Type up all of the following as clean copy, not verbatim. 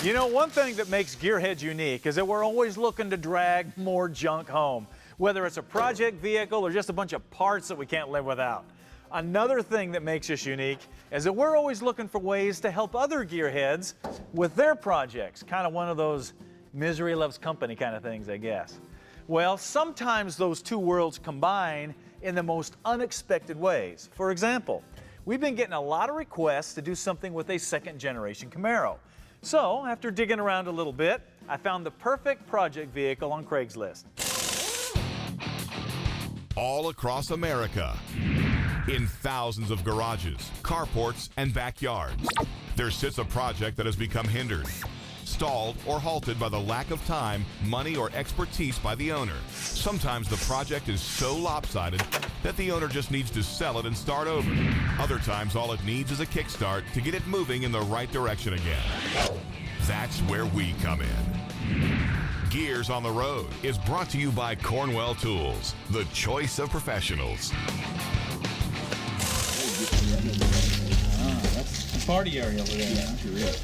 You know, one thing that makes Gearheads unique is that we're always looking to drag more junk home, whether it's a project vehicle or just a bunch of parts that we can't live without. Another thing that makes us unique is that we're always looking for ways to help other gearheads with their projects. Kind of one of those misery loves company kind of things, I guess. Well, sometimes those two worlds combine in the most unexpected ways. For example, we've been getting a lot of requests to do something with a second-generation Camaro. So, after digging around a little bit, I found the perfect project vehicle on Craigslist. All across America, in thousands of garages, carports, and backyards, there sits a project that has become hindered, stalled, or halted by the lack of time, money, or expertise by the owner. Sometimes the project is so lopsided that the owner just needs to sell it and start over. Other times, all it needs is a kickstart to get it moving in the right direction again. That's where we come in. Gearz on the Road is brought to you by Cornwell Tools, the choice of professionals. That's a party area over there. Yeah, sure is.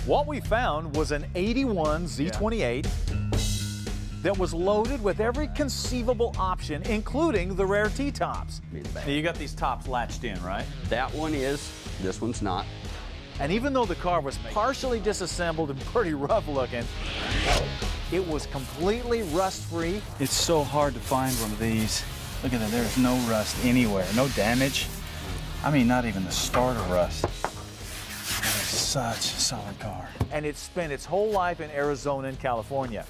What we found was an 81 Z28 that was loaded with every conceivable option, including the rare T-tops. Now, you got these tops latched in, right? That one is, this one's not. And even though the car was partially disassembled and pretty rough looking, it was completely rust-free. It's so hard to find one of these. Look at that, there's no rust anywhere, no damage. I mean, not even the start of rust. That is such a solid car. And it spent its whole life in Arizona and California.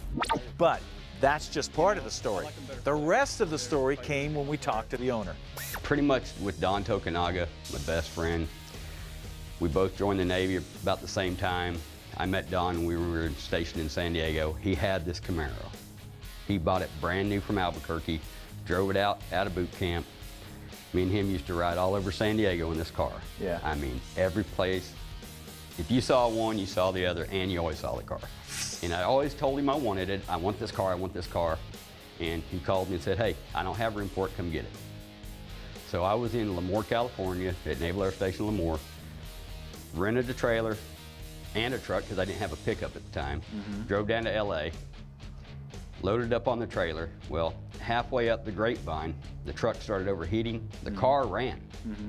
But that's just part of the story. The rest of the story came when we talked to the owner. Pretty much with Don Tokunaga, my best friend. We both joined the Navy about the same time. I met Don when we were stationed in San Diego. He had this Camaro. He bought it brand new from Albuquerque, drove it out of boot camp. Me and him used to ride all over San Diego in this car. Yeah. I mean, every place. If you saw one, you saw the other, and you always saw the car. And I always told him I wanted it. I want this car, I want this car. And he called me and said, hey, I don't have room for it, come get it. So I was in Lemoore, California, at Naval Air Station Lemoore, rented a trailer and a truck, because I didn't have a pickup at the time. Drove down to LA, loaded up on the trailer. Well, halfway up the Grapevine, the truck started overheating. The car ran.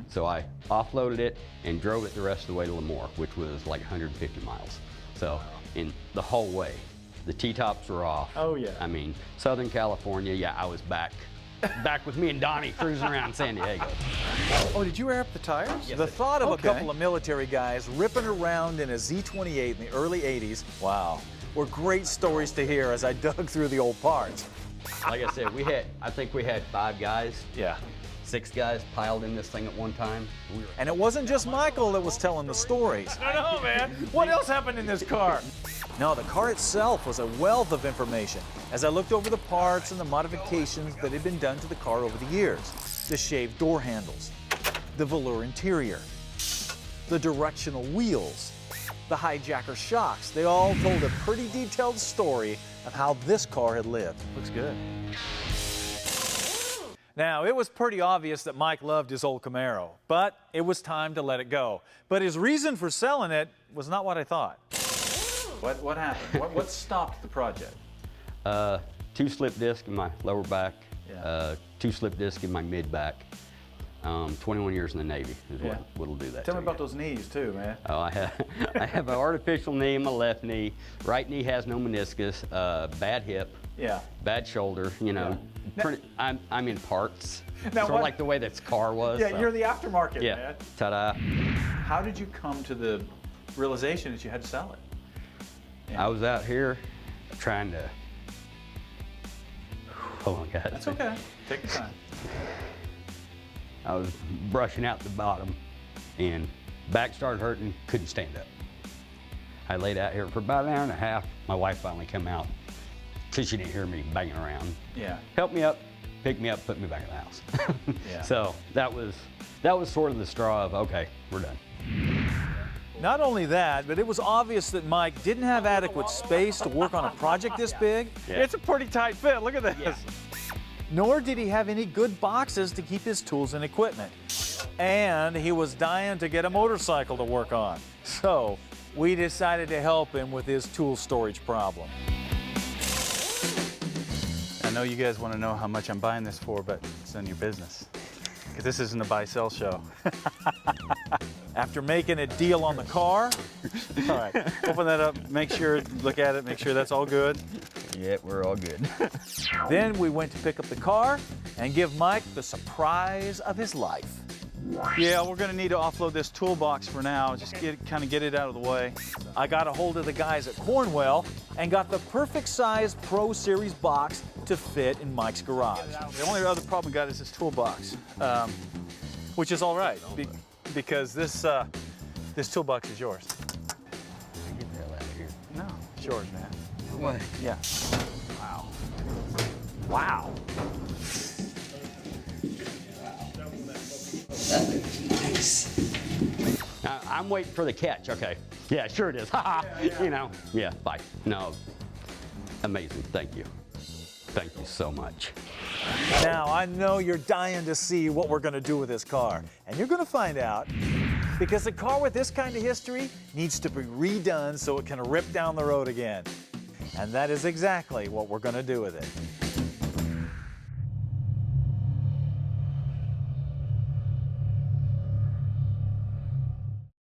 So I offloaded it and drove it the rest of the way to Lemoore, which was like 150 miles. So in the whole way, the T-tops were off. Oh, yeah. I mean, Southern California, yeah, I was back with me and Donnie cruising around San Diego. Oh, did you air up the tires? Yes, The I did. thought of a couple of military guys ripping around in a Z28 in the early 80s, wow, were great stories to hear as I dug through the old parts. Like I said, I think we had 5 guys. Yeah. 6 guys piled in this thing at one time. And it wasn't just Michael that was telling the stories. I don't know, man. What else happened in this car? No, the car itself was a wealth of information as I looked over the parts and the modifications that had been done to the car over the years. The shaved door handles, the velour interior, the directional wheels, the hijacker shocks. They all told a pretty detailed story of how this car had lived. Looks good. Now, it was pretty obvious that Mike loved his old Camaro, but it was time to let it go. But his reason for selling it was not what I thought. What happened? What stopped the project? 2 slip discs in my lower back, Yeah. 2 slip discs in my mid back. 21 years in the Navy is Yeah. what'll do that. Tell to me about you. those knees too, man. Oh, I have an artificial knee in my left knee. Right knee has no meniscus. Bad hip. Yeah. Bad shoulder. You know, I'm in parts. Now sort of like the way this car was. Yeah, so. you're the aftermarket, Yeah. man. Ta-da. How did you come to the realization that you had to sell it? I was out here trying to. Hold on, guys. That's okay. Take your time. I was brushing out the bottom and back started hurting, couldn't stand up. I laid out here for about an hour and a half. My wife finally came out because she didn't hear me banging around. Yeah. Helped me up, picked me up, put me back in the house. Yeah. So that was sort of the straw of, okay, we're done. Not only that, but it was obvious that Mike didn't have adequate space to work on a project this big. Yeah. It's a pretty tight fit. Look at this. Yeah. Nor did he have any good boxes to keep his tools and equipment. And he was dying to get a motorcycle to work on. So we decided to help him with his tool storage problem. I know you guys want to know how much I'm buying this for, but it's none of your business. Because this isn't a buy-sell show. After making a deal on the car, All right, open that up, make sure, look at it, make sure that's all good. Yeah, we're all good. then we went to pick up the car and give Mike the surprise of his life. Yeah, we're gonna need to offload this toolbox for now. Just kind of get it out of the way. I got a hold of the guys at Cornwell and got the perfect size Pro Series box to fit in Mike's garage. The only other problem we got is this toolbox, which is all right because this toolbox is yours. Get the hell out of here. No, it's yours, man. What? Yeah. Wow. Wow. I'm waiting for the catch. Okay. Yeah, sure it is. You know. Yeah. Bye. No. Amazing. Thank you. Thank you so much. Now, I know you're dying to see what we're going to do with this car, and you're going to find out, because a car with this kind of history needs to be redone so it can rip down the road again. And that is exactly what we're going to do with it.